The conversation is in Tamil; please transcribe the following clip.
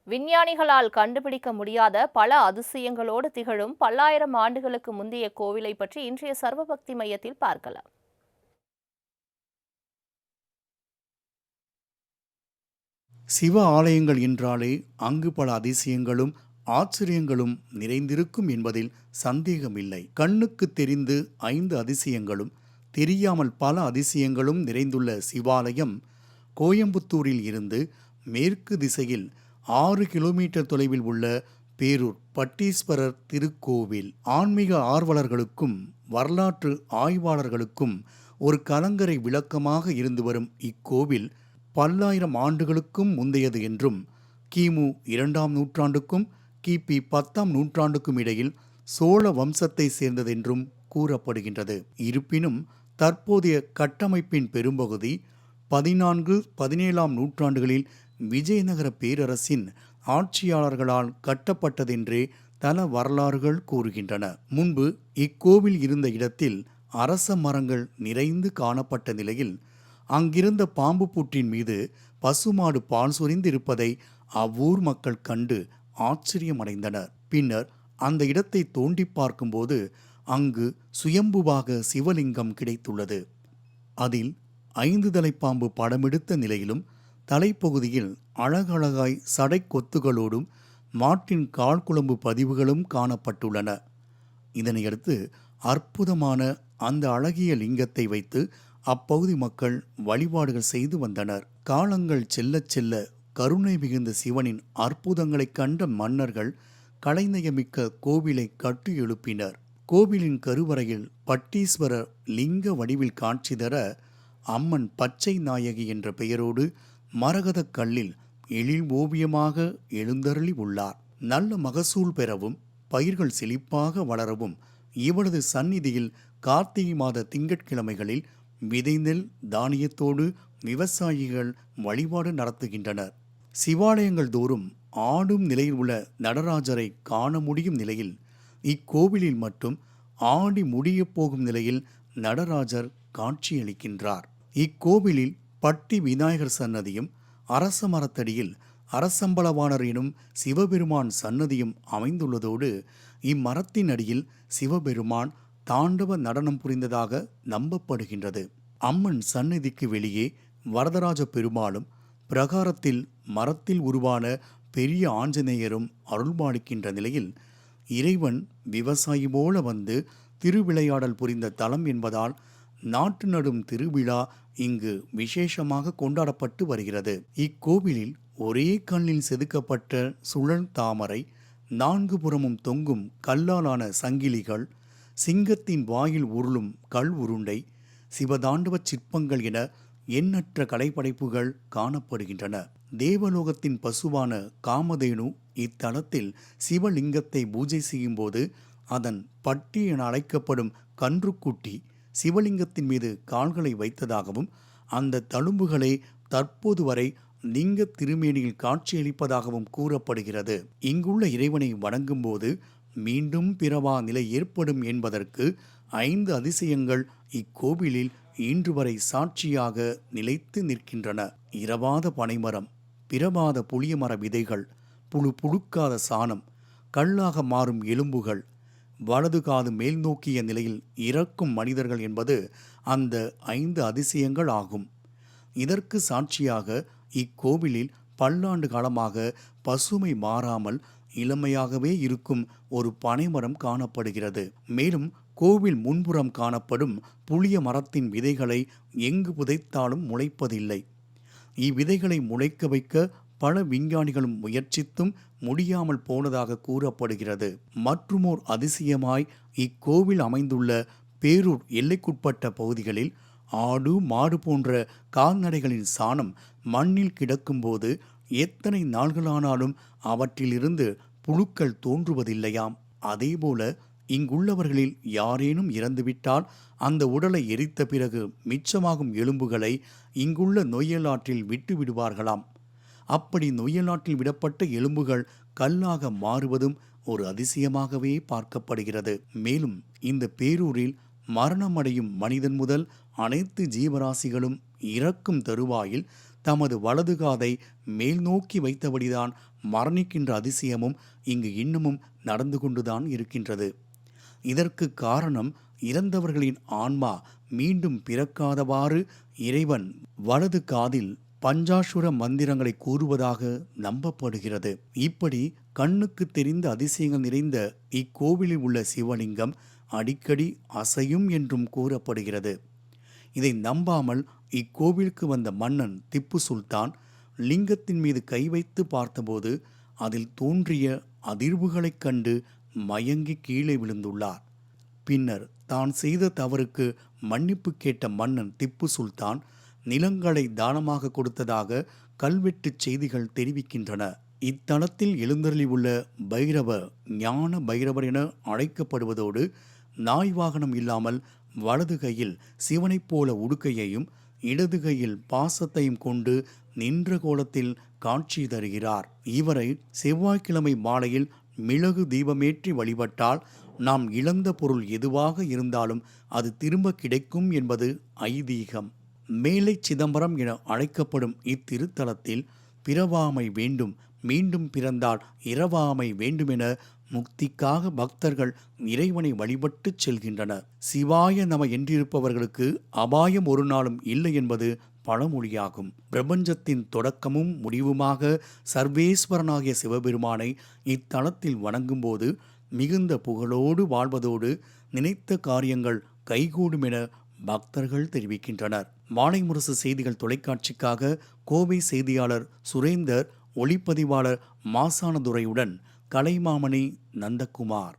விஞ்ஞானிகளால் கண்டுபிடிக்க முடியாத பல அதிசயங்களோடு திகழும் பல்லாயிரம் ஆண்டுகளுக்கு முந்தைய கோவிலை பற்றி இன்றைய சர்வபக்தி மையத்தில் பார்க்கலாம். சிவ ஆலயங்கள் என்றாலே அங்கு பல அதிசயங்களும் ஆச்சரியங்களும் நிறைந்திருக்கும் என்பதில் சந்தேகமில்லை. கண்ணுக்கு தெரிந்து 5 அதிசயங்களும் தெரியாமல் பல அதிசயங்களும் நிறைந்துள்ள சிவாலயம் கோயம்புத்தூரில் இருந்து மேற்கு திசையில் 6 கிலோமீட்டர் தொலைவில் உள்ள பேரூர் பட்டீஸ்வரர் திருக்கோவில். ஆன்மீக ஆர்வலர்களுக்கும் வரலாற்று ஆய்வாளர்களுக்கும் ஒரு கலங்கரை விளக்கமாக இருந்து வரும் இக்கோவில் பல்லாயிரம் ஆண்டுகளுக்கும் முந்தையது என்றும் கிமு 2ஆம் நூற்றாண்டுக்கும் கிபி 10ஆம் நூற்றாண்டுக்கும் இடையில் சோழ வம்சத்தை சேர்ந்ததென்றும் கூறப்படுகின்றது. இருப்பினும் தற்போதைய கட்டமைப்பின் பெரும்பகுதி 14-17ஆம் நூற்றாண்டுகளில் விஜயநகர பேரரசின் ஆட்சியாளர்களால் கட்டப்பட்டதென்றே தல வரலாறுகள் கூறுகின்றன. முன்பு இக்கோவில் இருந்த இடத்தில் அரச மரங்கள் நிறைந்து காணப்பட்ட நிலையில் அங்கிருந்த பாம்பு புற்றின் மீது பசுமாடு பால் சொரிந்திருப்பதை அவ்வூர் மக்கள் கண்டு ஆச்சரியமடைந்தனர். பின்னர் அந்த இடத்தை தோண்டி பார்க்கும்போது அங்கு சுயம்புவாக சிவலிங்கம் கிடைத்துள்ளது. அதில் 5 தலைப்பாம்பு படமெடுத்த நிலையிலும் தலைப்பகுதியில் அழகழகாய் சடை கொத்துகளோடும் மாட்டின் கால்குழம்பு பதிவுகளும் காணப்பட்டுள்ளன. இதனையடுத்து அற்புதமான அந்த அழகிய லிங்கத்தை வைத்து அப்பகுதி மக்கள் வழிபாடுகள் செய்து வந்தனர். காலங்கள் செல்ல செல்ல கருணை மிகுந்த சிவனின் அற்புதங்களைக் கண்ட மன்னர்கள் கலைநயமிக்க கோவிலை கட்டி எழுப்பினர். கோவிலின் கருவறையில் பட்டீஸ்வரர் லிங்க வடிவில் காட்சி தர அம்மன் பச்சை நாயகி என்ற பெயரோடு மரகத கல்லில் எழில் ஓவியமாக எழுந்தருளி உள்ளார். நல்ல மகசூல் பெறவும் பயிர்கள் செழிப்பாக வளரவும் இவளது சந்நிதியில் கார்த்திகை மாத திங்கட்கிழமைகளில் விதைநெல் தானியத்தோடு விவசாயிகள் வழிபாடு நடத்துகின்றனர். சிவாலயங்கள் தோறும் ஆடும் நிலையில் உள்ள நடராஜரை காண முடியும் நிலையில் இக்கோவிலில் மட்டும் ஆடி முடிய போகும் நிலையில் நடராஜர் காட்சியளிக்கின்றார். இக்கோவிலில் பட்டி விநாயகர் சன்னதியும் அரச மரத்தடியில் அரசம்பலவாணர் எனும் சிவபெருமான் சன்னதியும் அமைந்துள்ளதோடு இம்மரத்தின் அடியில் சிவபெருமான் தாண்டவ நடனம் புரிந்ததாக நம்பப்படுகின்றது. அம்மன் சந்நிதிக்கு வெளியே வரதராஜ பெருமாளும் பிரகாரத்தில் மரத்தில் உருவான பெரிய ஆஞ்சநேயரும் அருள்பாலிக்கின்ற நிலையில் இறைவன் விவசாயி போல வந்து திருவிளையாடல் புரிந்த தலம் என்பதால் நாட்டு நடும் திருவிழா இங்கு விசேஷமாக கொண்டாடப்பட்டு வருகிறது. இக்கோவிலில் ஒரே கல்லில் செதுக்கப்பட்ட சுழல் தாமரை, 4 புறமும் தொங்கும் கல்லாலான சங்கிலிகள், சிங்கத்தின் வாயில் உருளும் கல் உருண்டை, சிவதாண்டவ சிற்பங்கள் என எண்ணற்ற கலைப்படைப்புகள் காணப்படுகின்றன. தேவலோகத்தின் பசுவான காமதேனு இத்தலத்தில் சிவலிங்கத்தை பூஜை செய்யும் போது அதன் பட்டி என அழைக்கப்படும் கன்றுக்குட்டி சிவலிங்கத்தின் மீது கால்களை வைத்ததாகவும் அந்த தழும்புகளை தற்போது வரை லிங்க திருமேனியில் காட்சியளிப்பதாகவும் கூறப்படுகிறது. இங்குள்ள இறைவனை வணங்கும் போது மீண்டும் பிறவா நிலை ஏற்படும் என்பதற்கு 5 அதிசயங்கள் இக்கோவிலில் இன்று வரை சாட்சியாக நிலைத்து நிற்கின்றன. இரவாத பனைமரம், பிறவாத புளியமர விதைகள், புழுக்காத சாணம், கல்லாக மாறும் எலும்புகள், வலது காது மேல் நோக்கிய நிலையில் இறக்கும் மனிதர்கள் என்பது அந்த 5 அதிசயங்கள் ஆகும். இதற்கு சாட்சியாக இக்கோவிலில் பல்லாண்டு காலமாக பசுமை மாறாமல் இளமையாகவே இருக்கும் ஒரு பனைமரம் காணப்படுகிறது. மேலும் கோவில் முன்புறம் காணப்படும் புளிய மரத்தின் விதைகளை எங்கு புதைத்தாலும் முளைப்பதில்லை. இவ்விதைகளை முளைக்க வைக்க பல விஞ்ஞானிகளும் முயற்சித்தும் முடியாமல் போனதாக கூறப்படுகிறது. மற்றுமோர் அதிசயமாய் இக்கோவில் அமைந்துள்ள பேரூர் எல்லைக்குட்பட்ட பகுதிகளில் ஆடு மாடு போன்ற கால்நடைகளின் சாணம் மண்ணில் கிடக்கும்போது எத்தனை நாள்களானாலும் அவற்றிலிருந்து புழுக்கள் தோன்றுவதில்லையாம். அதேபோல இங்குள்ளவர்களில் யாரேனும் இறந்துவிட்டால் அந்த உடலை எரித்த பிறகு மிச்சமாகும் எலும்புகளை இங்குள்ள நொய்யலாற்றில் விட்டு விடுவார்களாம். அப்படி நொய்யலாற்றில் விடப்பட்ட எலும்புகள் கல்லாக மாறுவதும் ஒரு அதிசயமாகவே பார்க்கப்படுகிறது. மேலும் இந்த பேரூரில் மரணமடையும் மனிதன் முதல் அனைத்து ஜீவராசிகளும் இறக்கும் தருவாயில் தமது வலது காதை மேல் நோக்கி வைத்தபடிதான் மரணிக்கின்ற அதிசயமும் இங்கு இன்னமும் நடந்து கொண்டுதான் இருக்கின்றது. இதற்கு காரணம் இறந்தவர்களின் ஆன்மா மீண்டும் பிறக்காதவாறு இறைவன் வலது காதில் பஞ்சாசுர மந்திரங்களை கூறுவதாக நம்பப்படுகிறது. இப்படி கண்ணுக்கு தெரிந்த அதிசயங்கள் நிறைந்த இக்கோவிலில் உள்ள சிவலிங்கம் அடிக்கடி அசையும் என்றும் கூறப்படுகிறது. இதை நம்பாமல் இக்கோவிலுக்கு வந்த மன்னன் திப்பு சுல்தான் லிங்கத்தின் மீது கை வைத்து பார்த்தபோது அதில் தோன்றிய அதிர்வுகளைக் கண்டு மயங்கி கீழே விழுந்துள்ளார். பின்னர் தான் செய்த தவறுக்கு மன்னிப்பு கேட்ட மன்னன் திப்பு சுல்தான் நிலங்களை தானமாக கொடுத்ததாக கல்வெட்டுச் செய்திகள் தெரிவிக்கின்றன. இத்தலத்தில் எழுந்தருளி உள்ள பைரவர் ஞான பைரவர் என அழைக்கப்படுவதோடு நாய் வாகனம் இல்லாமல் வலது கையில் சிவனைப் போல உடுக்கையையும் இடது கையில் பாசத்தையும் கொண்டு நின்ற கோலத்தில் காட்சி தருகிறார். இவரை செவ்வாய்க்கிழமை மாலையில் மிளகு தீபமேற்றி வழிபட்டால் நாம் இழந்த பொருள் எதுவாக இருந்தாலும் அது திரும்ப கிடைக்கும் என்பது ஐதீகம். மேலை சிதம்பரம் என அழைக்கப்படும் இத்திருத்தலத்தில் பிறவாமை வேண்டும், மீண்டும் பிறந்தால் இரவாமை வேண்டுமென முக்திக்காக பக்தர்கள் இறைவனை வழிபட்டு செல்கின்றனர். சிவாய நம என்றிருப்பவர்களுக்கு அபாயம் ஒரு நாளும் இல்லை என்பது பழமொழியாகும். பிரபஞ்சத்தின் தொடக்கமும் முடிவுமாக சர்வேஸ்வரனாகிய சிவபெருமானை இத்தலத்தில் வணங்கும்போது மிகுந்த புகழோடு வாழ்வதோடு நினைத்த காரியங்கள் கைகூடும் என பக்தர்கள் தெரிவிக்கின்றனர். மாலைமுரசு செய்திகள் தொலைக்காட்சிக்காக கோவை செய்தியாளர் சுரேந்தர், ஒளிப்பதிவாளர் மாசானதுரையுடன் கலைமாமணி நந்தகுமார்.